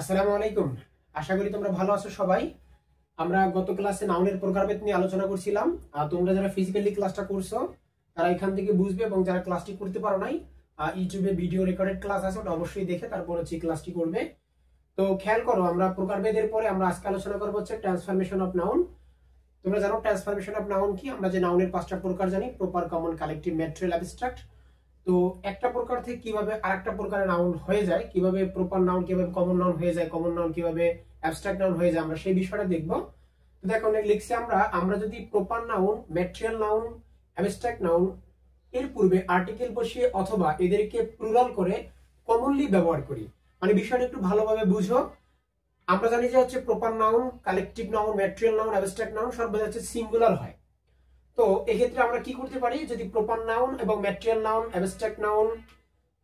আসসালামু আলাইকুম। আশা করি তোমরা ভালো আছো সবাই। আমরা গত ক্লাসে নাউনের প্রকারভেদ নিয়ে আলোচনা করছিলাম। তোমরা যারা ফিজিক্যালি ক্লাসটা করছো তারা এখান থেকে বুঝবে, এবং যারা ক্লাসটি করতে পারো নাই, ইউটিউবে ভিডিও রেকর্ডেড ক্লাস আছে, ওটা অবশ্যই দেখে তারপর হচ্ছে ক্লাসটি করবে। তো খেয়াল করো, আমরা প্রকারভেদের পরে আমরা আজকে আলোচনা করবো হচ্ছে ট্রান্সফরমেশন অফ নাউন। তোমরা জানো ট্রান্সফরমেশন অফ নাউন কি? আমরা যে নাউনের 5টা প্রকার জানি, proper, common, collective, material, abstract. তো একটা প্রকার থেকে কিভাবে আরেকটা প্রকারের নাউন হয়ে যায়, কিভাবে প্রপার নাউন কিভাবে কমন নাউন হয়ে যায়, কমন নাউন কিভাবে অ্যাবস্ট্রাক্ট নাউন হয়ে যায়, আমরা সেই বিষয়টা দেখব। তো দেখো অনেক লিখছি আমরা যদি proper noun, material noun, abstract noun এর পূর্বে আর্টিকেল বসিয়ে অথবা এদেরকে প্লুরাল করে কমনলি ব্যবহার করি, মানে বিষয়টা একটু ভালোভাবে বুঝো। আমরা জানি যে হচ্ছে proper noun, collective noun, material noun, abstract noun সর্বদা হচ্ছে সিঙ্গুলার হয়। তো এক্ষেত্রে আমরা কি করতে পারি, যদি প্রপার নাউন এবং material noun, abstract noun,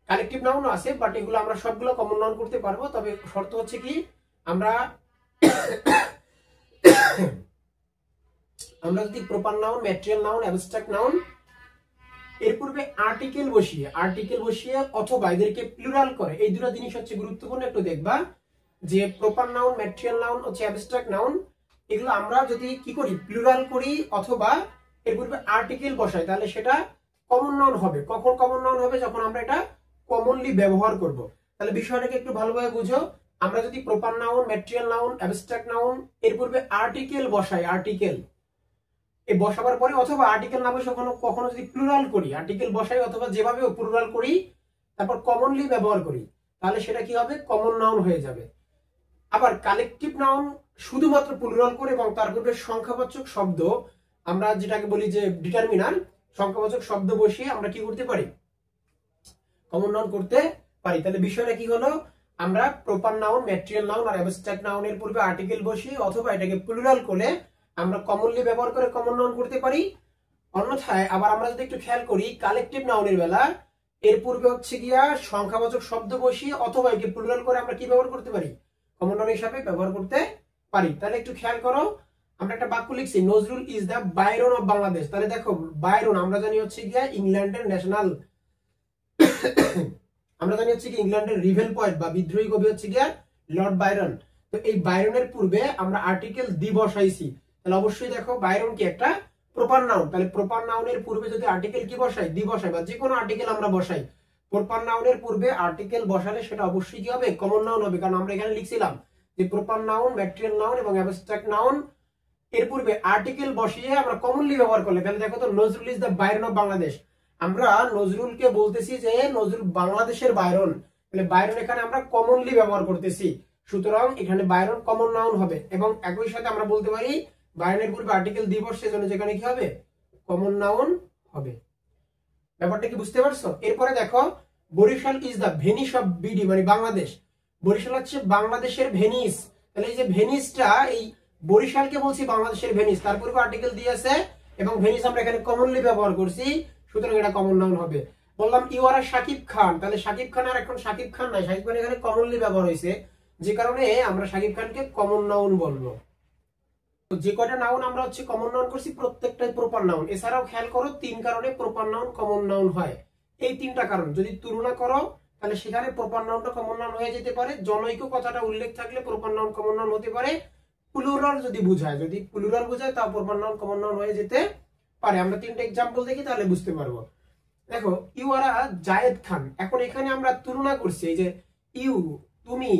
collective নাউনও আছে, বাট এগুলো আমরা সবগুলো কমন নাউন করতে পারবো। তবে শর্ত হচ্ছে কি, আমরা যদি proper noun, material noun, abstract noun এর পূর্বে আর্টিকেল বসিয়ে অথবা এদেরকে প্লুরাল করে, এই দুটো জিনিস হচ্ছে গুরুত্বপূর্ণ, একটু দেখবা যে প্রপার নাউন, ম্যাটেরিয়াল নাউন হচ্ছে অ্যাবস্ট্রাক্ট নাউন, এগুলো আমরা যদি কি করি, প্লুরাল করি অথবা এর পূর্বে আর্টিকেল বসাই, তাহলে সেটা কমন নাউন হবে। কখন কমন নাউন হবে? যখন আমরা এটা কমনলি ব্যবহার করব। তাহলে বিষয়টাকে একটু ভালোভাবে বুঝো। আমরা যদি proper noun, material noun, abstract noun এর পূর্বে আর্টিকেল বসাই, আর্টিকেল এই বসাবার পরে অথবা আর্টিকেল না বসে কখনো যদি প্লুরাল করি, আর্টিকেল বসাই অথবা যেভাবে প্লুরাল করি তারপর কমনলি ব্যবহার করি, তাহলে সেটা কি হবে? কমন নাউন হয়ে যাবে। আবার কালেকটিভ নাউন শুধুমাত্র প্লুরাল করে এবং তার পূর্বে সংখ্যাবাচক শব্দ, আমরা যেটাকে বলি যে ডিটারমিনার, সংখ্যাবাচক শব্দ বসিয়ে আমরা কি করতে পারি? কমন নাউন করতে পারি। তাহলে বিষয়টা কি হলো, আমরা প্রপার নাউন, ম্যাটেরিয়াল নাউন আর অ্যাবস্ট্রাক্ট নাউনের পূর্বে আর্টিকেল বসিয়ে অথবা এটাকে প্লুরাল করে আমরা কমনলি ব্যবহার করে কমন নাউন করতে পারি। অন্যথায় আবার আমরা যদি একটু খেয়াল করি, কালেকটিভ নাউনের বেলা এর পূর্বে হচ্ছে গিয়া সংখ্যাবাচক শব্দ বসিয়ে অথবা একে প্লুরাল করে আমরা কি ব্যবহার করতে পারি? কমন নাউন হিসাবে ব্যবহার করতে পারি। তাহলে একটু খেয়াল করো, আমরা একটা বাক্য লিখছি, Nazrul is the Byron of Bangladesh. তাহলে দেখো বাইরন আমরা জানি হচ্ছে গিয়া ইংল্যান্ডের ন্যাশনাল, আমরা জানি হচ্ছে কি ইংল্যান্ডের রিভেল পয়েন্ট বা বিদ্রোহী কবি হচ্ছে গিয়া লর্ড বাইরন। তো এই বাইরনের পূর্বে আমরা আর্টিকেল দি বসাইছি, তাহলে অবশ্যই দেখো বাইরন কি একটা প্রপার নাউন। তাহলে প্রপার নাউনের পূর্বে যদি আর্টিকেল কি বসাই, দি বসাই, বা যে কোনো আর্টিকেল আমরা বসাই, প্রপার নাউনের পূর্বে আর্টিকেল বসালে সেটা অবশ্যই কি হবে? কমন নাউন হবে। কারণ আমরা এখানে লিখছিলাম যে প্রপার নাউন, ম্যাটেরিয়াল নাউন এবং অ্যাবস্ট্রাক্ট নাউন এর পূর্বে আর্টিকেল বসিয়ে আমরা কমনলি ব্যবহার করলে, তাহলে দেখো তো Nazrul is the Byron of Bangladesh, আমরা নজরুলকে বলতেছি যে নজরুল বাংলাদেশের বাইরন, তাহলে বাইরন এখানে আমরা কমনলি ব্যবহার করতেছি, সুতরাং এখানে বাইরন কমন নাউন হবে। এবং একই সাথে আমরা বলতে পারি বাইরনের পূর্বে আর্টিকেল দি বসে জন্য যেখানে কি হবে? কমন নাউন হবে। ব্যাপারটা কি বুঝতে পারছো? এরপরে দেখো Barishal is the Venice of BD, মানে বাংলাদেশ, বরিশাল হচ্ছে বাংলাদেশের ভেনিস। তাহলে এই যে ভেনিসটা, এই বরিশালকে বলছি বাংলাদেশের ভেনিস, তার পূর্বে আর্টিকেল দিয়েছে এবং ভেনিস আমরা এখানে কমনলি ব্যবহার করছি, সুতরাং এটা কমন নাউন হবে। বললাম ইউ আর শাকিব খান, তাহলে শাকিব খান আর এখন শাকিব খান নাই, শাকিব খান এখানে কমনলি ব্যবহার হয়েছে, যে কারণে আমরা শাকিব খানকে কমন নাউন বলবো। যে কয়টা নাউন আমরা হচ্ছে কমন নাউন করছি প্রত্যেকটাই প্রপার নাউন। এছাড়াও খেয়াল করো 3 কারণে প্রপার নাউন কমন নাউন হয়। এই 3টা কারণ যদি তুলনা করো তাহলে সেখানে প্রপার নাউনটা কমন নাউন হয়ে যেতে পারে। জনৈক কথাটা উল্লেখ থাকলে প্রপার নাউন কমন নাউন হতে পারে। প্লুরাল যদি বোঝায়, তাও প্রপার নাউন কমন নাউন হয়ে যেতে পারে। আমরা 3টা एग्जांपल দেখি তাহলে বুঝতে পারবো। দেখো ইউ আর জায়েদ খান, এখন এখানে আমরা তুলনা করছি, এই যে ইউ তুমি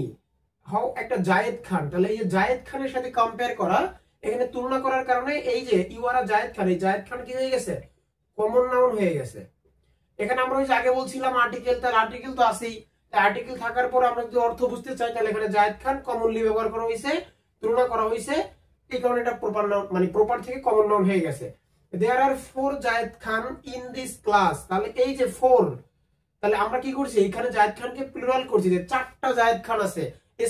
হও একটা জায়েদ খান, তাহলে এই যে জায়েদ খানের সাথে কম্পেয়ার করা, এখানে তুলনা করার কারণে এই যে ইউ আর জায়েদ খান, এই জায়েদ খান কি হয়ে গেছে? কমন নাউন হয়ে গেছে। এখানে আমরা ওই যে আগে বলছিলাম আর্টিকেল, তাহলে আর্টিকেল তো আছেই, আর্টিকেল থাকার পর আমরা যদি অর্থ বুঝতে চাই তাহলে এখানে জায়েদ খান কমনলি ব্যবহার করা হয়েছে, তুলনা করা হয়েছে, এই কারণে এটা প্রপার নাউন, মানে প্রপার থেকে কমন নাউন হয়ে গেছে। দেয়ার আর 4 Zayed Khan in this class, তাহলে এই যে 4, তাহলে আমরা কি করছি, এখানে জায়েদ খানকে প্লুরাল করছি, যে 4টা জায়েদ খান আছে,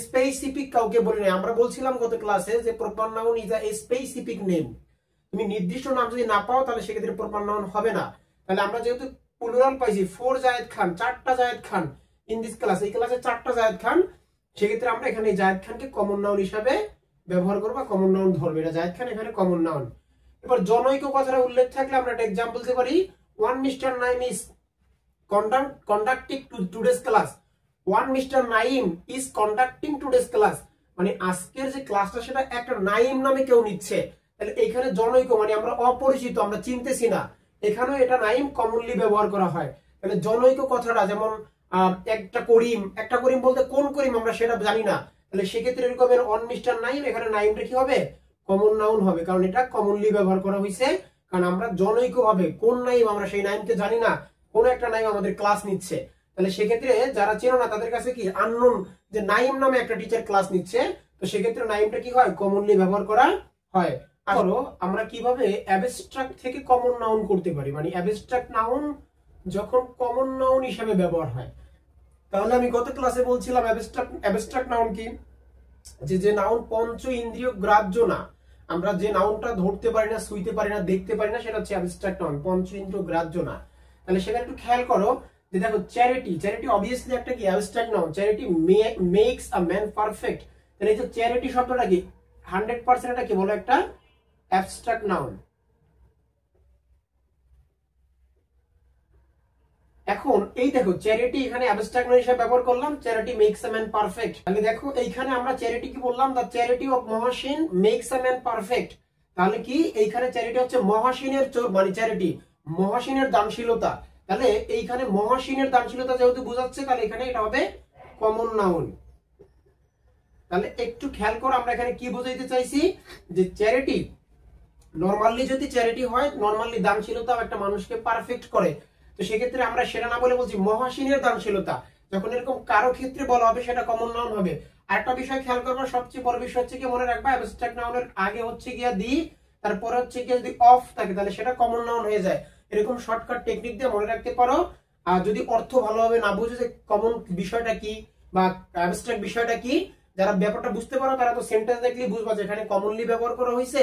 স্পেসিফিক কাউকে বলি না। আমরা বলছিলাম গত ক্লাসে যে proper noun is a specific name, তুমি নির্দিষ্ট নাম যদি না পাও তাহলে সেক্ষেত্রে প্রপার নাউন হবে না। তাহলে আমরা যেহেতু প্লুরাল পাইছি 4 জায়েদ খান, 4টা Zayed Khan in this class, এই ক্লাসে 4টা জায়েদ খান, সেক্ষেত্রে আমরা এখানে এই জায়েদ খানকে কমন নাউন হিসাবে ব্যবহার করব, কমন নাউন ধরবে, এটা জায়েদ খান এখানে কমন নাউন। এবার জনৈক কথাটা উল্লেখ থাকলে আমরা একটা एग्जांपल দিতে পারি, one mister Naim is conducting today's class, one mister Naim is conducting today's class, মানে আজকের যে ক্লাসটা সেটা একটা নাইম নামে কেউ নিচ্ছে। তাহলে এখানে জনৈক মানে আমরা অপরিচিত, আমরা চিনতেছি না, এখানেও এটা নাইম কমনলি ব্যবহার করা হয়। তাহলে জনৈক কথাটা যেমন একটা করিম বলতে কোন করিম আমরা সেটা জানি না, তাহলে সেক্ষেত্রে এরকম অন মিস্টার নাইম, এখানে নাইমটা কি হবে, কমন নাউন হবে, কারণ এটা কমনলি ব্যবহার করা হয়েছে। কারণ আমরা জনৈক ভাবে কোন নাইম আমরা সেই নাইমকে জানি না, কোন একটা নাইম আমাদের ক্লাস নিচ্ছে, তাহলে সেক্ষেত্রে যারা চেনো না তাদের কাছে কি আননোন যে নাইম নামে একটা টিচার ক্লাস নিচ্ছে, তো সেক্ষেত্রে নাইমটা কি হয়, কমনলি ব্যবহার করা হয়। আর আমরা কিভাবে অ্যাবস্ট্রাক্ট থেকে কমন নাউন করতে পারি, মানে অ্যাবস্ট্রাক্ট নাউন যখন কমন নাউন হিসেবে ব্যবহার হয়। তাহলে আমি গত ক্লাসে বলছিলাম অ্যাবস্ট্রাক্ট নাউন কি, যে নাউন পঞ্চ ইন্দ্রিয় গ্রাহ্য না, আমরা যে নাউনটা ধরতে পারি না, ছুঁইতে পারি না, দেখতে পারি না, সেটা হচ্ছে অ্যাবস্ট্রাক্ট নাউন, পঞ্চ ইন্দ্রিয় গ্রাহ্য না। তাহলে সেখানে একটু খেয়াল করো যে দেখো চ্যারিটি অবভিয়াসলি একটা কি abstract noun, charity makes a man perfect. তাহলে এই যে চ্যারিটি শব্দটা কি 100% এটা কি বলো একটা অ্যাবস্ট্রাক্ট নাউন। এখন এই দেখো চ্যারিটি এখানে অ্যাবস্ট্রাক্ট নাউন হিসেবে ব্যবহার করলাম, charity makes a man perfect. তাহলে দেখো এইখানে আমরা চ্যারিটি কি বললাম, the charity of Mohsin makes a man perfect. তাহলে কি এইখানে চ্যারিটি হচ্ছে মহাসিনের মানে চ্যারিটি মহাসিনের দানশীলতা। তাহলে এইখানে মহাসিনের দানশীলতা যেহেতু বোঝাচ্ছে, তাহলে এখানে এটা হবে কমন নাউন। তাহলে একটু খেয়াল করো আমরা এখানে কি বোঝাইতে চাইছি, যে চ্যারিটি নরমালি যদি চ্যারিটি হয়, নরমালি দানশীলতা একটা মানুষকে পারফেক্ট করে, তো সেক্ষেত্রে আমরা সেটা না বলে বলছি মহাসিনের দানশীলতা। যখন এরকম কারো ক্ষেত্রে বলা হবে সেটা কমন নাউন হবে। আরেকটা বিষয় খেয়াল করবো, সবচেয়ে বড় বিষয় হচ্ছে কি মনে রাখবা, অ্যাবস্ট্রাক্ট নাউনের আগে হচ্ছে গিয়া দি, তারপরে হচ্ছে গিয়া যদি অফ থাকে তাহলে সেটা কমন নাউন হয়ে যায়। এরকম শর্টকাট টেকনিক দিয়ে মনে রাখতে পারো। আর যদি অর্থ ভালোভাবে না বুঝে যে কমন বিষয়টা কি বা অ্যাবস্ট্রাক্ট বিষয়টা কি, যারা ব্যাপারটা বুঝতে পারো তারা তো সেন্টেন্স দেখলে বুঝবা যে এখানে কমনলি ব্যবহার করা হয়েছে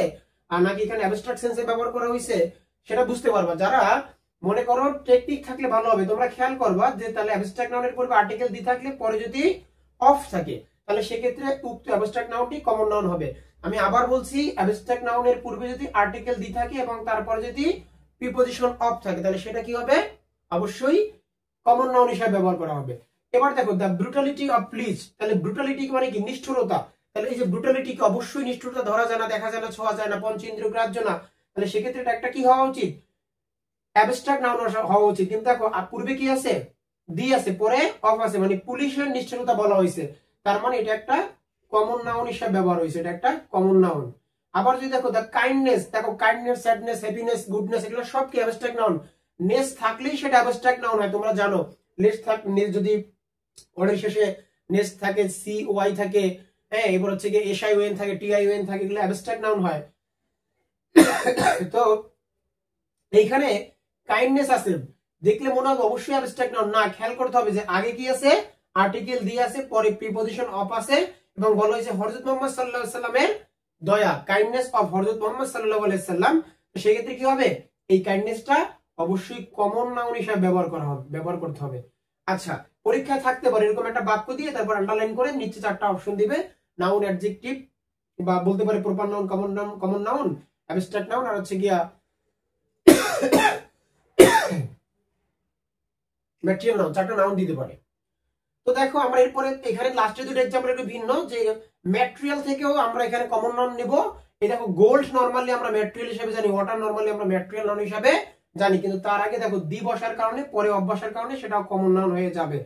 আর নাকি এখানে অ্যাবস্ট্রাক্ট সেন্সে ব্যবহার করা হয়েছে, সেটা বুঝতে পারবা। যারা মনে করো টেকনিক থাকলে ভালো হবে, তোমরা খেয়াল করবা যে তাহলে অ্যাবস্ট্রাক্ট নাউনের পূর্বে আর্টিকেল দি থাকলে পরে যদি অফ থাকে, তাহলে সেক্ষেত্রে উক্ত অ্যাবস্ট্রাক্ট নাউনটি কমন নাউন হবে। আমি আবার বলছি, অ্যাবস্ট্রাক্ট নাউনের পূর্বে যদি আর্টিকেল দি থাকে এবং তারপরে যদি প্রিপজিশন অফ থাকে, তাহলে সেটা কি হবে, অবশ্যই কমন নাউন হিসেবে ব্যবহার করা হবে। এবার দেখো দ্য ব্রুটালিটি অফ প্লিজ, তাহলে ব্রুটালিটি মানে কি, নিষ্ঠুরতা। তাহলে এই যে ব্রুটালিটিকে অবশ্যই নিষ্ঠুরতা ধরা যায় না, দেখা যায় না, ছোঁয়া যায় না, পঞ্চেন্দ্রিয় গ্রাহ্য না, তাহলে সেক্ষেত্রে এটা একটা কি হওয়া উচিত, অ্যাবস্ট্রাক্ট নাউন হওয়া উচিত। কিন্তু দেখো পূর্বে কি আছে, দি আছে, পরে অফ আছে, মানে পুলিশের নিষ্ঠুরতা বলা হয়েছে, তার মানে এটা একটা কমন নাউন হিসেবে ব্যবহার হয়েছে, এটা একটা কমন নাউন। আবার যদি দেখো দ্য কাইন্ডনেস, দেখো কাইন্ডনেস, স্যাডনেস, হ্যাপিনেস, গুডনেস, এগুলো সব কি অ্যাবস্ট্রাক্ট নাউন। নেস থাকলেই সেটা অ্যাবস্ট্রাক্ট নাউন হয়, তোমরা জানো। নেস যদি ওয়ার্ডের শেষে নেস থাকে, সি ওয়াই থাকে, হ্যাঁ, এবার হচ্ছে কি এস আই ওএন থাকে, টি আই ওএন থাকে, এগুলো অ্যাবস্ট্রাক্ট নাউন হয়। তো এইখানে কাইন্ডনেস আছে, দেখলে মনে হবে অবশ্যই অ্যাবস্ট্রাক্ট নাউন না, খেয়াল করতে হবে যে আগে কি আছে, আর্টিকেল দিয়ে আছে, পরে প্রিপজিশন অফ আছে, এবং বলা হয়েছে হযরত মুহাম্মদ সাল্লাল্লাহু আলাইহি সাল্লামের দয়া, কাইন্ডনেস অফ হযরত মুহাম্মদ সাল্লাল্লাহু আলাইহি সাল্লাম। তো সেই ক্ষেত্রে কি হবে, এই কাইন্ডনেসটা অবশ্যই কমন নাউন হিসেবে ব্যবহার করতে হবে। আচ্ছা, পরীক্ষায় থাকতে পারে এরকম একটা বাক্য দিয়ে তারপর আন্ডারলাইন করে নিচে চারটা অপশন দিবে, নাউন, অ্যাডজেক্টিভ, বা বলতে পারে proper noun, common noun, abstract noun, আর হচ্ছে গিয়া ম্যাটেরিয়াল নাউন, চারটা নাউন দিতে পারে। তো দেখো আমরা এরপরে এখানে লাস্টের দুটো एग्जांपल একটু ভিন্ন, যে ম্যাটেরিয়াল থেকেও আমরা এখানে কমন নাউন নেব। এই দেখো গোল্ড নরমালি আমরা ম্যাটেরিয়াল হিসেবে জানি, ওয়াটার নরমালি আমরা ম্যাটেরিয়াল নাউন হিসেবে জানি, কিন্তু তার আগে দেখো দি বসার কারণে, পরে অভ্যাসের কারণে সেটাও কমন নাউন হয়ে যাবে।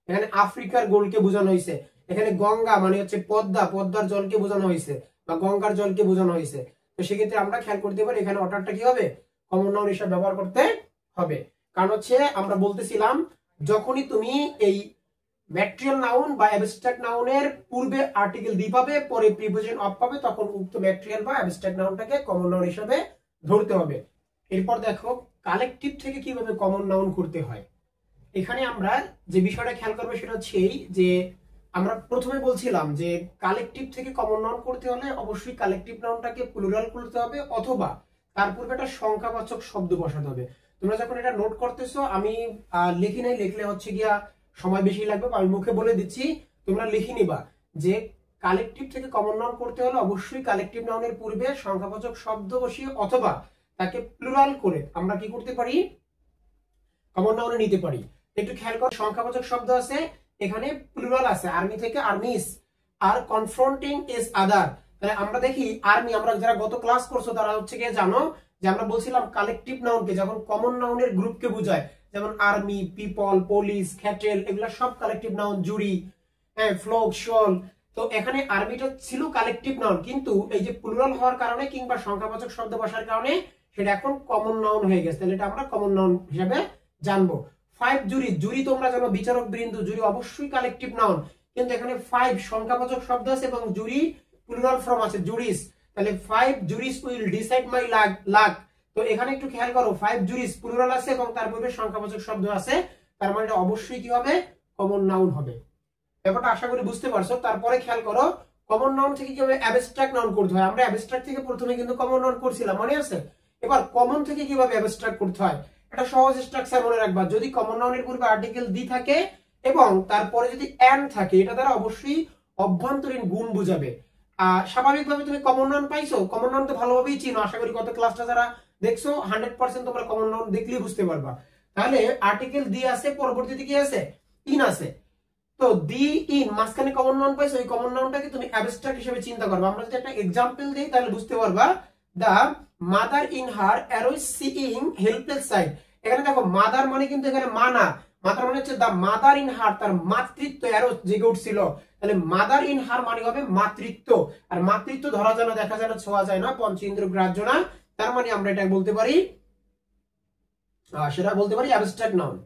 এখানে আফ্রিকার গোল্ডকে বোঝানো হয়েছে, এখানে গঙ্গা মানে হচ্ছে পদ্মার জলকে বোঝানো হয়েছে, বা গঙ্গার জলকে বোঝানো হয়েছে। তো সেক্ষেত্রে আমরা খেয়াল করতে পারি এখানে ওয়াটারটা কি হবে, কমন নাউন হিসেবে ব্যবহার করতে হবে। কারণ হচ্ছে আমরা বলতেছিলাম যখনই তুমি এই ম্যাটেরিয়াল নাউন বা অ্যাবস্ট্রাক্ট নাউনের পূর্বে আর্টিকেল দি পাবে, পরে প্রিপজিশন অফ পাবে, তখন উক্ত ম্যাটেরিয়াল বা অ্যাবস্ট্রাক্ট নাউনটাকে কমন নাউন হিসেবে ধরতে হবে। এরপর দেখো কালেকটিভ থেকে কিভাবে কমন নাউন করতে হয়। এখানে আমরা যে বিষয়টা খেয়াল করবো সেটা হচ্ছে এই, যে আমরা প্রথমে বলছিলাম যে কালেকটিভ থেকে কমন নাউন করতে হলে অবশ্যই কালেকটিভ নাউনটাকে প্লুরাল করতে হবে, অথবা তার পূর্বে একটা সংখ্যাবাচক শব্দ বসাতে হবে। তোমরা যখন এটা নোট করতেছো, আমি লিখি নাই, লিখলে হচ্ছে গিয়া সময় বেশি লাগবে, আমি মুখে বলে দিচ্ছি, তোমরা লিখে নিবা যে কালেকটিভ থেকে কমন নাউন করতে হলে অবশ্যই কালেকটিভ নাউনের পূর্বে সংখ্যাবাচক শব্দ বসিয়ে অথবা তাকে প্লুরাল করে আমরা কি করতে পারি, কমন নাউনে নিতে পারি। একটু খেয়াল করো, সংখ্যাবাচক শব্দ আছে, এখানে প্লুরাল আছে, আর্মি থেকে আর্মিস আর কনফ্রন্টিং ইজ আদার। তাহলে আমরা দেখি আর্মি, আমরা যারা গত ক্লাস করছো তারা হচ্ছে কি জানো যে আমরা বলছিলাম কালেকটিভ নাউনকে যখন কমন নাউনের গ্রুপকে বোঝায়, যেমন আর্মি, পিপল, পুলিশ, ক্যাটেল, এগুলা সব কালেকটিভ নাউন, জুরি, ফ্লক, শল। তো এখানে আর্মিটা ছিল কালেকটিভ নাউন, কিন্তু এই যে প্লুরাল হওয়ার কারণে কিংবা সংখ্যাবাচক শব্দ বসার কারণে সেটা এখন কমন নাউন হয়ে গেছে। তাহলে এটা আমরা কমন নাউন হিসেবে জানবো। 5 জুরি, জুরি তোমরা জানো বিচারক বৃন্দ, জুরি অবশ্যই কালেকটিভ নাউন, কিন্তু এখানে 5 সংখ্যাবাচক শব্দ আছে এবং জুরি প্লুরাল ফর্ম আছে, জুরিস। তাহলে 5 জুরিস উইল ডিসাইড মাই লাক। তো এখানে একটু খেয়াল করো, 5 জুরিস প্লুরাল আছে এবং তার পূর্বে সংখ্যাবাচক শব্দ আছে, তার মানে এটা অবশ্যই কি হবে, কমন নাউন হবে। ব্যাপারটা আশা করি বুঝতে পারছো। তারপরে খেয়াল করো কমন নাউন থেকে কিভাবে অ্যাবস্ট্রাক্ট নাউন করতে হয়। আমরা অ্যাবস্ট্রাক্ট থেকে প্রথমে কিন্তু কমন নাউন করছিলাম, মনে আছে? এবার কমন থেকে কিভাবে অ্যাবস্ট্রাক্ট করতে হয়, এটা সহজ স্ট্রাকচার মনে রাখবা। যদি কমন নাউনের পূর্বে আর্টিকেল দি থাকে এবং তারপরে যদি এন্ড থাকে, এটা দ্বারা অবশ্যই অভ্যন্তরীণ গুণ বোঝাবে। স্বাভাবিকভাবে তুমি কমন নাউন পাইছো, কমন নাউন তো ভালোভাবেই চিনো, আশা করি গত ক্লাসটা যারা দেখছো 100% তোমরা কমন নাউন দেখলেই বুঝতে পারবা। তাহলে আর্টিকেল দি আছে, পরবর্তীতে কি আছে, ইন আছে। তো দি ইন মাঝখানে কমন নাউন পাইছো, এই কমন নাউনটাকে তুমি অ্যাবস্ট্রাক্ট হিসেবে চিন্তা করবে। আমরা যদি একটা এক্সাম্পল দেই তাহলে বুঝতে পারবা। The mother in her arose seeing helpless sight. এখানে দেখো মাদার মানে কিন্তু এখানে মা না, মাদার মানে হচ্ছে দা মাদার ইন হার, তার মাতৃত্ব অ্যারোজ জেগে উঠছিল। তাহলে মাদার ইন হার মানে হবে মাতৃত্ব, আর মাতৃত্ব ধরা যায় না, দেখা যায় না, ছোঁয়া যায় না, পঞ্চ ইন্দ্রিয় গ্রাহ্য না, তার মানে আমরা এটা বলতে পারি, সেটা বলতে পারি অ্যাবস্ট্রাক্ট নাউন।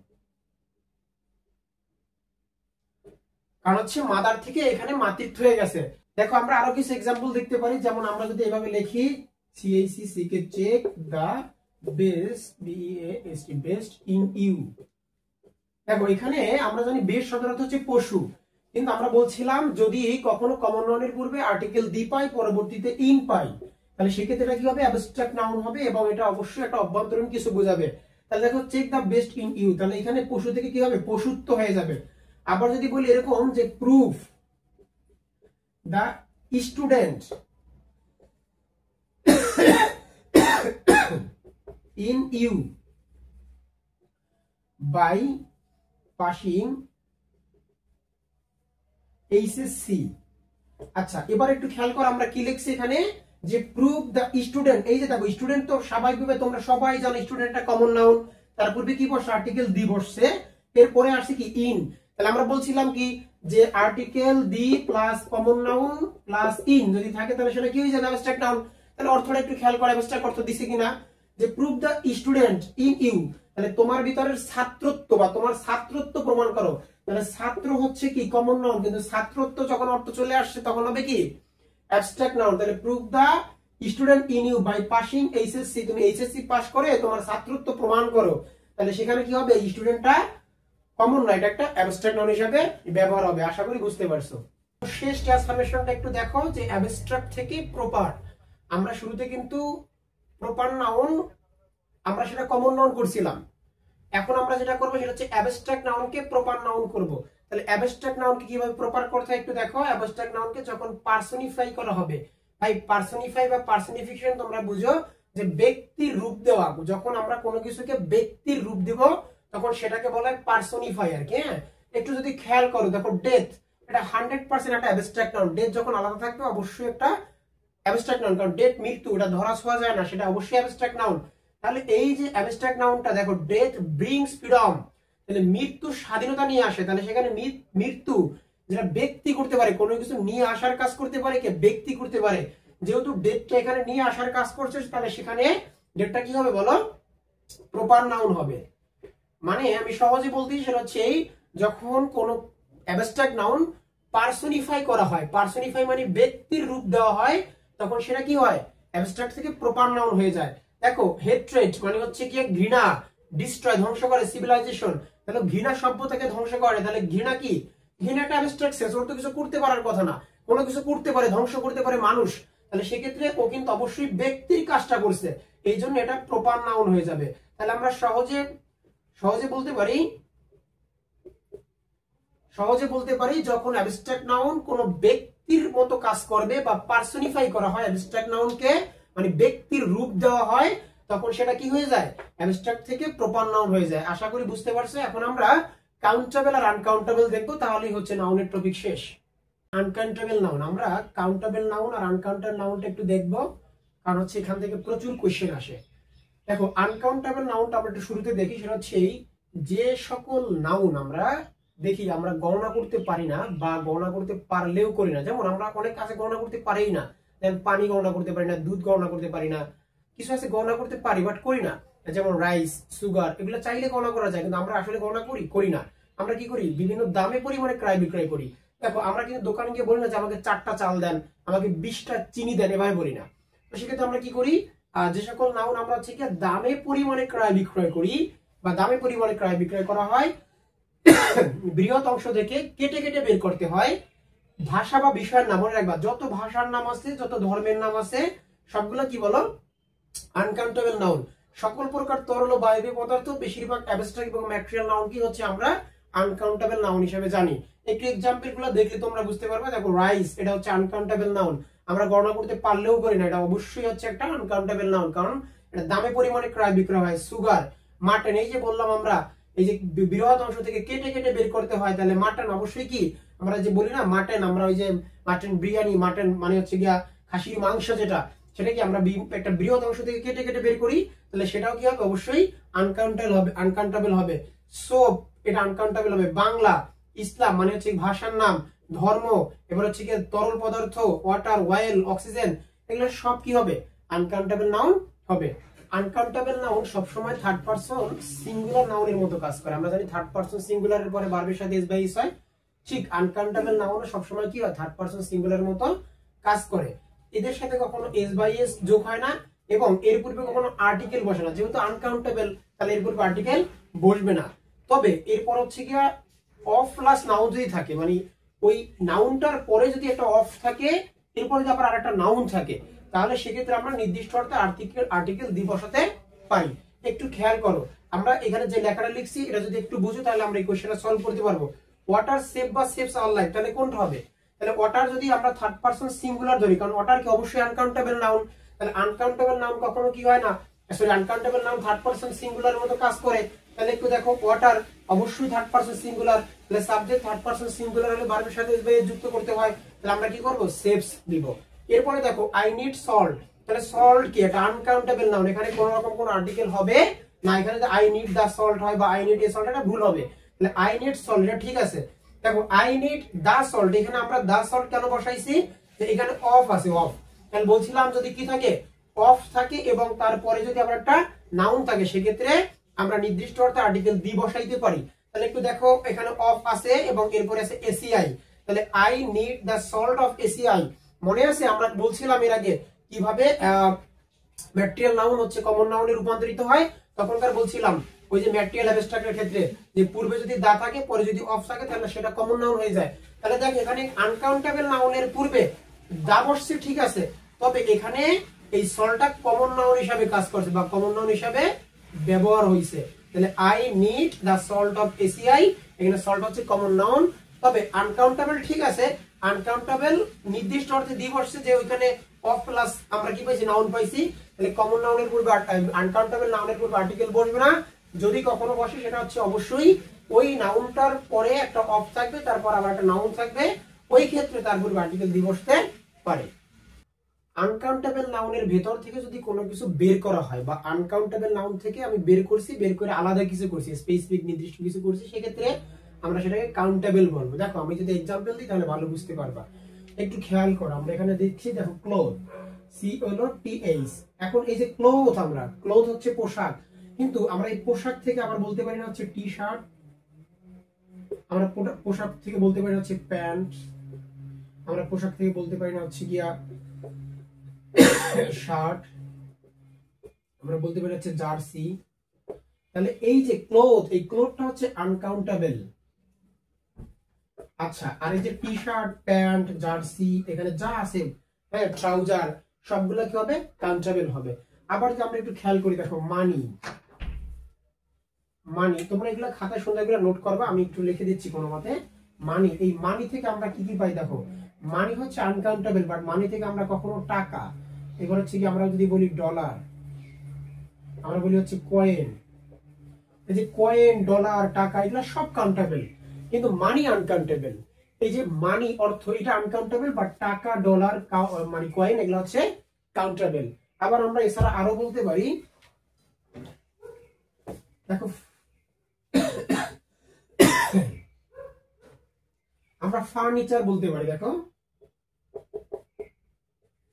কারণ হচ্ছে মাদার থেকে এখানে মাতৃত্ব হয়ে গেছে। দেখো আমরা আরো কিছু এক্সাম্পল দেখতে পারি, যেমন আমরা যদি এভাবে লিখি CAC কে check the best BEST best in you. দেখো এখানে আমরা জানি বেস্ট শব্দের অর্থ হচ্ছে পশু, কিন্তু আমরা বলছিলাম যদি কখনো কমন নাউনের পূর্বে আর্টিকেল দি পাই, পরবর্তীতে ইন পাই, তাহলে সেক্ষেত্রে এটা কি হবে, অ্যাবস্ট্রাক্ট নাউন হবে এবং এটা অবশ্যই একটা অভ্যন্তরীণ কিছু বোঝাবে। তাহলে দেখো check the best in you, তাহলে এখানে পশু থেকে কি হবে, পশুত্ব হয়ে যাবে। আবার যদি বলি এরকম যে proof the student in you by passing HSC। আচ্ছা এবার একটু খেয়াল করো আমরা কি লিখছি এখানে, যে প্রুফ দা স্টুডেন্ট। এই যে দেখো স্টুডেন্ট তো স্বাভাবিকভাবে তোমরা সবাই জানো স্টুডেন্ট একটা কমন নাউন, তার পূর্বে কি বসে, আর্টিকেল দি বসছে, এরপরে আসছে কি ইন। তাহলে আমরা বলছিলাম কি যে article the plus common noun plus in যদি থাকে তাহলে সেটা কি হয়ে যাবে, অ্যাবস্ট্রাক্ট নাউন। তাহলে অর্থটা একটু খেয়াল করে, অ্যাবস্ট্রাক্ট অর্থ দিছে কিনা, যে proof the student in you, তাহলে তোমার ভিতরের ছাত্রত্ব বা তোমার ছাত্রত্ব প্রমাণ করো। তাহলে ছাত্র হচ্ছে কি কমন নাউন, কিন্তু ছাত্রত্ব যখন অর্থ চলে আসছে তখন হবে কি অ্যাবস্ট্রাক্ট নাউন। তাহলে proof the student in you by passing HSC, তুমি HSC পাস করে তোমার ছাত্রত্ব প্রমাণ করো, তাহলে সেখানে কি হবে, স্টুডেন্টটা কমন না, এটা একটা অ্যাবস্ট্রাক্ট নাউন হিসেবে ব্যবহার হবে। আশা করি বুঝতে পারছো। শেষ ট্রান্সফরমেশনটা একটু দেখো, যে অ্যাবস্ট্রাক্ট থেকে প্রপার। আমরা শুরুতে কিন্তু প্রপার নাউন আমরা সেটা কমন নাউন করছিলাম, এখন আমরা যেটা করব সেটা হচ্ছে অ্যাবস্ট্রাক্ট নাউনকে প্রপার নাউন করব। তাহলে অ্যাবস্ট্রাক্ট নাউনকে কিভাবে প্রপার করতে হয় একটু দেখো। অ্যাবস্ট্রাক্ট নাউনকে যখন পার্সনিফাই করা হবে, ভাই পার্সনিফাই বা পার্সনিফিকেশন তোমরা বুঝো যে ব্যক্তির রূপ দেওয়া। যখন আমরা কোনো কিছুকে ব্যক্তির রূপ দেব তখন সেটাকে বলা হয় পার্সনিফাই আর কি। হ্যাঁ একটু যদি খেয়াল করো, দেখো ডেথ, এটা 100% একটা অ্যাবস্ট্রাক্ট নাউন। ডেথ যখন আলাদা থাকবে অবশ্যই একটা অ্যাবস্ট্রাক্ট নাউন, কারণ ডেথ মৃত্যু, এটা ধরা ছোঁয়া যায় না, সেটা অবশ্যই অ্যাবস্ট্রাক্ট নাউন। তাহলে এই যে অ্যাবস্ট্রাক্ট নাউনটা দেখো, ডেথ ব্রিংস ফ্রিডম, তাহলে মৃত্যু স্বাধীনতা নিয়ে আসে। তাহলে সেখানে মৃত্যু যেটা ব্যক্তি করতে পারে, কোনো কিছু নিয়ে আসার কাজ করতে পারে, কে ব্যক্তি করতে পারে। যেহেতু ডেথটা এখানে নিয়ে আসার কাজ করছে, তাহলে সেখানে ডেথটা কি হবে বলো, প্রপার নাউন হবে। মানে আমি সহজে বলতেই সেটা হচ্ছে এই, যখন কোন অ্যাবস্ট্রাক্ট নাউন পার্সনিফাই করা হয়, পার্সনিফাই মানে ব্যক্তির রূপ দেওয়া হয়, তখন সেটা কি হয়, অ্যাবস্ট্রাক্ট থেকে প্রপার নাউন হয়ে যায়। দেখো হেট্রেড মানে হচ্ছে কি ঘৃণা, ডিস্ট্রয় ধ্বংস করে, সিভিলাইজেশন তাহলে ঘৃণা সভ্যতাকে ধ্বংস করে। তাহলে ঘৃণা কি, ঘৃণা একটা অ্যাবস্ট্রাক্ট সেন্স, ওর তো কিছু করতে পারার কথা না, কোনো কিছু করতে পারে, ধ্বংস করতে পারে মানুষ, তাহলে সেক্ষেত্রে ও কিন্তু অবশ্যই ব্যক্তির কাজটা করছে, এই জন্য এটা প্রপার নাউন হয়ে যাবে। তাহলে আমরা সহজে বলতে পারি যখন অ্যাবস্ট্রাক্ট নাউন কোন ব্যক্তির মতো কাজ করবে বা পার্সনিফাই করা হয়, অ্যাবস্ট্রাক্ট নাউনকে মানে ব্যক্তির রূপ দেওয়া হয়, তখন সেটা কি হয়ে যায়, অ্যাবস্ট্রাক্ট থেকে প্রপার নাউন হয়ে যায়। আশা করি বুঝতে পারছো। এখন আমরা কাউন্টেবল আর আনকাউন্টেবল দেখবো, তাহলেই হচ্ছে নাউনের টপিক শেষ। আনকাউন্টেবল নাউন, আমরা কাউন্টেবল নাউন আর আনকাউন্টেবল নাউনটা একটু দেখবো, কারণ হচ্ছে এখান থেকে প্রচুর কোশ্চেন আসে। দেখো আনকাউন্টেবল নাউনটা আমরা একটু শুরুতে দেখি, সেটা হচ্ছে এই যে সকল নাউন আমরা দেখি আমরা গণনা করতে পারি না বা গণনা করতে পারলেও করি না। যেমন আমরা অনেক কাছে গণনা করতে পারি না, যেমন পানি গণনা করতে পারি না, দুধ গণনা করতে পারি না, কিছু আছে গণনা করতে পারি বাট করি না, যেমন রাইস, সুগার, এগুলো চাইলে গণনা করা যায় কিন্তু আমরা আসলে গণনা করি না। আমরা কি করি, বিভিন্ন দামে পরিমাণে ক্রয় বিক্রয় করি। দেখো আমরা কিন্তু দোকানে গিয়ে বলি না যে আমাকে 4টা চাল দেন, আমাকে 20টা চিনি দেন, এভাবে বলি না। তো সেক্ষেত্রে আমরা কি করি, যে সকল নাউন আমরা হচ্ছে কি দামে পরিমাণে ক্রয় বিক্রয় করি বা দামে পরিমাণে ক্রয় বিক্রয় করা হয়, বৃহৎ অংশ থেকে কেটে কেটে বের করতে হয়। ভাষা বা বিষয়ের নাম, মনে রাখবা যত ভাষার নাম আছে, যত ধর্মের নাম আছে, সবগুলো কি বলো, আনকাউন্টেবল নাউন। সকল প্রকার তরল ও বায়বীয় পদার্থ, বেশিরভাগ অ্যাবস্ট্রাক্ট এবং ম্যাটেরিয়াল নাউন কি হচ্ছে আমরা আনকাউন্টেবল নাউন হিসেবে জানি। একটু এক্সাম্পল গুলো দেখলে তোমরা বুঝতে পারবে। দেখো রাইস, এটা হচ্ছে আনকাউন্টেবল নাউন, আমরা গণনা করতে পারলেও করি না, এটা অবশ্যই হচ্ছে একটা আনকাউন্টেবল নাউন, কারণ এটা দামে পরিমাণে ক্রয় বিক্রয় হয়। সুগার, মাটন, এই যে বললাম আমরা এই যে বৃহৎ অংশ থেকে কেটে কেটে বের করতে হয়, তাহলে মাটন অবশ্যই কি, আমরা যে বলি না মাটন, আমরা ওই যে মাটন বিরিয়ানি, মাটন মানে হচ্ছে গিয়া খাসির মাংস, যেটা সেটা কি আমরা একটা বৃহৎ অংশ থেকে কেটে কেটে বের করি, তাহলে সেটাও কি হবে, অবশ্যই আনকাউন্টেবল হবে। সোপ, এটা আনকাউন্টেবল হবে। বাংলা, ইসলাম মানে হচ্ছে ভাষার নাম, ধর্ম, এবার হচ্ছে কি তরল পদার্থ, ওয়াটার, অয়েল, অক্সিজেন, এগুলো সব কি হবে, আনকাউন্টেবল নাউন হবে। আনকাউন্টেবল নাউন সবসময় থার্ড পারসন সিঙ্গুলার নাউনের মতো কাজ করে। আমরা জানি থার্ড পারসন সিঙ্গুলারের পরে ভার্বের সাথে এস বাই এস হয়, ঠিক আনকাউন্টেবল নাউন সবসময় কি হয়, থার্ড পারসন সিঙ্গুলারের মতো কাজ করে। এদের সাথে কখনো এস বাই এস যোগ হয় না এবং এর পূর্বে কখনো আর্টিকেল বসে না। যেহেতু আনকাউন্টেবল, তাহলে এর পূর্বে আর্টিকেল বসবে না। তবে এরপর হচ্ছে গিয়া অফ প্লাস নাউন যদি থাকে, মানে ওই নাউনটার পরে যদি একটা অফ থাকে, এরপরে যদি আবার আরেকটা নাউন থাকে, তাহলে সেক্ষেত্রে আমরা নির্দিষ্ট অর্থে আর্টিকেল দিয়ে বসাতে পারি। একটু খেয়াল করো, আমরা এখানে যে লেখাটা লিখছি এটা যদি একটু বুঝো, তাহলে আমরা এই কোশ্চেনটা সলভ করতে পারবো। ওয়াটার সেভ বা সেভস আওয়ার লাইফ, তাহলে কোনটা হবে, তাহলে ওয়াটার যদি আমরা থার্ড পারসন সিঙ্গুলার ধরি, কারণ ওয়াটার কি অবশ্যই আনকাউন্টেবল নাউন, তাহলে আনকাউন্টেবল নাউন কখনো কি হয় না, sorry uncountable noun third person সিঙ্গুলারের মতো কাজ করে। তাহলে একটু দেখো, ওয়াটার অবশ্যই থার্ড পারসন সিঙ্গুলার, তাহলে সাবজেক্ট থার্ড পারসন সিঙ্গুলার হলে ভার্বের সাথে যুক্ত করতে হয়, তাহলে আমরা কি করব, সেভস দিব। এরপরে দেখো আই নিড সল্ট, তাহলে সল্ট কি এটা আনকাউন্টেবল নাউন, এখানে কোন রকম কোন আর্টিকেল হবে না, এখানে যে আই নিড দা সল্ট হয় বা আই নিড এ সল্ট, এটা ভুল হবে। তাহলে আই নিড সল্ট, এটা ঠিক আছে। দেখো আই নিড দা সল্ট, এখানে আমরা দা সল্ট কেন বসাইছি, যে এখানে অফ আছে, অফ, তাহলে বলছিলাম যদি কি থাকে, অফ থাকে এবং তারপরে যদি আমরা একটা নাউন থাকে, সেক্ষেত্রে আমরা নির্দিষ্ট অর্থে আর্টিকেল দি বসাইতে পারি। তাহলে একটু দেখো, এখানে অফ আছে এবং এরপরে আছে এসিআই, তাহলে I need the salt of ACI. মনে আছে আমরা বলছিলাম এর আগে কিভাবে ম্যাটেরিয়াল নাউন হচ্ছে কমন নাউনে রূপান্তরিত হয়, তখনকার বলছিলাম ওই যে ম্যাটেরিয়াল অ্যাবস্ট্রাক্টের ক্ষেত্রে যে পূর্বে যদি দা থাকে পরে যদি অফ থাকে, তাহলে সেটা কমন নাউন হয়ে যায়। তাহলে দেখ এখানে আনকাউন্টেবল নাউনের পূর্বে দা বসছে, ঠিক আছে, তবে এখানে এই সল্টটা কমন নাউন হিসাবে কাজ করছে বা কমন নাউন হিসাবে ব্যবহার হয়েছে। তাহলে I need the salt of ACI, এখানে সল্ট হচ্ছে কমন নাউন। তবে আনকাউন্টেবল ঠিক আছে, আনকাউন্টেবল নির্দিষ্ট অর্থে দি বসছে, যে ওইখানে অফ প্লাস আমরা কি পাইছি, নাউন পাইছি, তাহলে কমন নাউনের পূর্বে আনকাউন্টেবল নাউনের পূর্বে আর্টিকেল বসবে না। যদি কখনো বসে সেটা হচ্ছে অবশ্যই ওই নাউনটার পরে একটা অফ থাকবে, তারপর আবার একটা নাউন থাকবে, ওই ক্ষেত্রে তার পূর্বে আর্টিকেল দি বসতে পারে। আনকাউন্টেবল নাউনের ভেতর থেকে যদি কোনো কিছু বের করা হয় বা আনকাউন্টেবল নাউন থেকে আমি বের করছি, বের করে আলাদা কিছু করছি, স্পেসিফিক নির্দিষ্ট কিছু করছি, সেক্ষেত্রে আমরা সেটাকে কাউন্টেবল বলবো। দেখো আমি যদি এক্সাম্পল দিই তাহলে ভালো বুঝতে পারবা। একটু খেয়াল করো, আমরা এখানে দেখছি, দেখো ক্লোথ, CLOTH। এখন এই যে ক্লোথ, আমরা ক্লোথ হচ্ছে পোশাক, কিন্তু আমরা এই পোশাক থেকে আবার বলতে পারি না হচ্ছে টি শার্ট, আমরা পোশাক থেকে বলতে পারি না হচ্ছে প্যান্ট, আমরা পোশাক থেকে বলতে পারি না হচ্ছে গিয়া শার্ট, আমরা বলতে পারি হচ্ছে জার্সি। তাহলে এই যে ক্লোথ, এই ক্লোথটা হচ্ছে আনকাউন্টেবল। আচ্ছা, আর এই যে টি শার্ট, প্যান্ট, জার্সি, এখানে যা আছে, হ্যাঁ ট্রাউজার, সবগুলো কি হবে, কাউন্টেবল হবে। আবার যদি আমরা একটু খেয়াল করি, দেখো মানি, মানি, তোমরা এগুলা খাতায় সুন্দর করে নোট করবা, আমি একটু লিখে দিচ্ছি কোনো মতে। মানি, এই মানি থেকে আমরা কি কি পাই, দেখো মানি হচ্ছে আনকাউন্টেবল, বাট মানি থেকে আমরা কখনো টাকা, এবার হচ্ছে কি আমরা যদি বলি ডলার, আমরা বলি হচ্ছে কয়েন, এই যে কয়েন, ডলার, টাকা, এগুলো সব কাউন্টেবল, কিন্তু মানি আনকাউন্টেবল। এই যে মানি অর্থ এটা আনকাউন্টেবল, বাট টাকা, ডলার, মানে কয়েন এগুলো হচ্ছে কাউন্টেবল। আবার আমরা এছাড়া আরো বলতে পারি, দেখো আমরা ফার্নিচার বলতে পারি। দেখো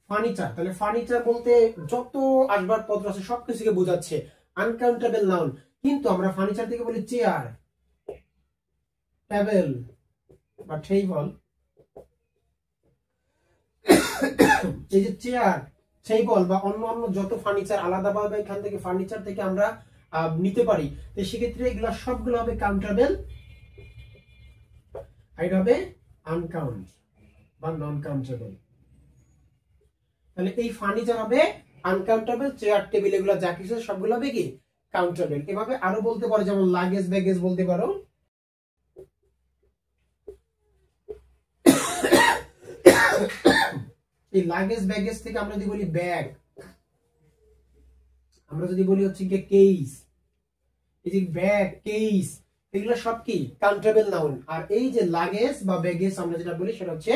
ফার্নিচার, তাহলে ফার্নিচার বলতে যত আসবাবপত্র আছে সবকিছুকে বোঝাচ্ছে, আনকাউন্টেবল নাউন। কিন্তু আমরা ফার্নিচার থেকে বলি চেয়ার, টেবিল বা টেবল। এই যে চেয়ার, টেবল বা অন্য যত ফার্নিচার আলাদাভাবে এখান থেকে ফার্নিচার থেকে আমরা নিতে পারি, তো সেক্ষেত্রে এগুলা সবগুলো হবে কাউন্টেবল, এটা হবে আনকাউন্ট বা নন কাউন্টেবল। তাহলে এই ফার্নিচার হবে আনকাউন্টেবল, চেয়ার, টেবিল এগুলো যা কিছু সবগুলো হবে কি কাউন্টেবল। এভাবে আরো বলতে পারো, যেমন লাগেজ, ব্যাগেজ বলতে পারো। এই লাগেজ ব্যাগেজ থেকে আমরা যদি বলি ব্যাগ, আমরা যদি বলি হচ্ছে কি কেস, এই যে ব্যাগ, কেস এগুলো সব কি কাউন্টেবল নাউন। আর এই যে লাগেজ বা ব্যাগেজ আমরা যেটা বলি সেটা হচ্ছে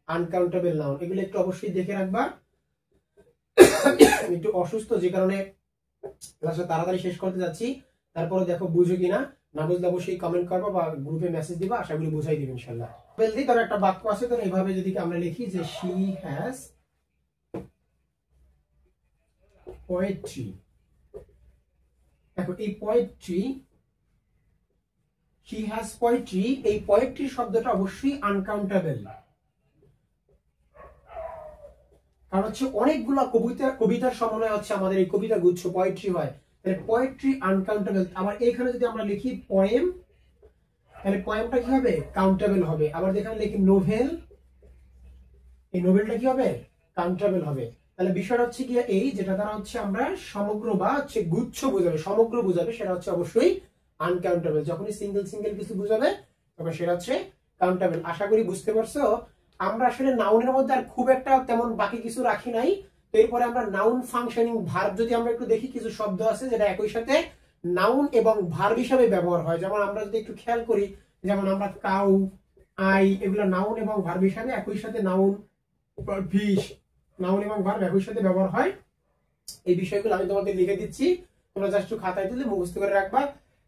আনকাউন্টেবল নাউন। এগুলো একটু অবশ্যই দেখে রাখবা। একটু অসুস্থ, যে কারণে ক্লাসটা তাড়াতাড়ি শেষ করতে যাচ্ছি। তারপরে দেখো বুঝো কিনা, না বুঝলে অবশ্যই কমেন্ট করবা বা গ্রুপে মেসেজ দিবা, আশা করি বুঝাই দিবে ইনশাআল্লাহ। বলদি তার একটা বাক্য আছে, তো এইভাবে যদি আমরা লিখি যে she has poetry, দেখো এই পোয়েট্রি, she has poetry, এই পোয়েট্রি শব্দটা অবশ্যই আনকাউন্টেবল, কারণ হচ্ছে অনেকগুলা কবিতার সমন্বয় হচ্ছে আমাদের এই কবিতা গুচ্ছ পোয়েট্রি হয়। তাহলে পোয়েট্রি আনকাউন্টেবল। আবার এইখানে যদি আমরা লিখি পোয়েম, তাহলে পোয়েমটা কি হবে কাউন্টেবল হবে। আবার যেখানে লিখি নোভেল, এই নোভেলটা কি হবে কাউন্টেবল হবে। তাহলে বিষয়টা হচ্ছে কি এই, যেটা দ্বারা হচ্ছে আমরা সমগ্র বা হচ্ছে গুচ্ছ বোঝাবে, সমগ্র বোঝাবে, সেটা হচ্ছে অবশ্যই আনকাউন্টেবল। যখনই সিঙ্গেল সিঙ্গেল কিছু বোঝাবে তখন সেটা হচ্ছে কাউন্টেবল। আশা করি বুঝতে পারছো। আমরা আসলে নাউনের মধ্যে আর খুব একটা তেমন বাকি কিছু রাখি নাই। এরপরে আমরা নাউন, ফাংশনিং, ভার্ব যদি আমরা একটু দেখি, কিছু শব্দ আছে যেটা একই সাথে নাউন এবং ভার্ব হিসাবে ব্যবহার হয়। যেমন আমরা যদি একটু খেয়াল করি, যেমন আমরা কাউ, আই এগুলো নাউন এবং ভার্ব হিসাবে একই সাথে, নাউন, ফিশ, নাউন এবং ভার্ব একই সাথে ব্যবহার হয়। এই বিষয়গুলো আমি তোমাদের লিখে দিচ্ছি, তোমরা জাস্ট একটু খাতায় তুলে মুখস্থ করে রাখবা।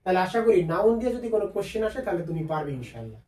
তাহলে আশা করি নাউন দিয়ে যদি কোনো কোশ্চেন আসে তাহলে তুমি পারবে ইনশাআল্লাহ।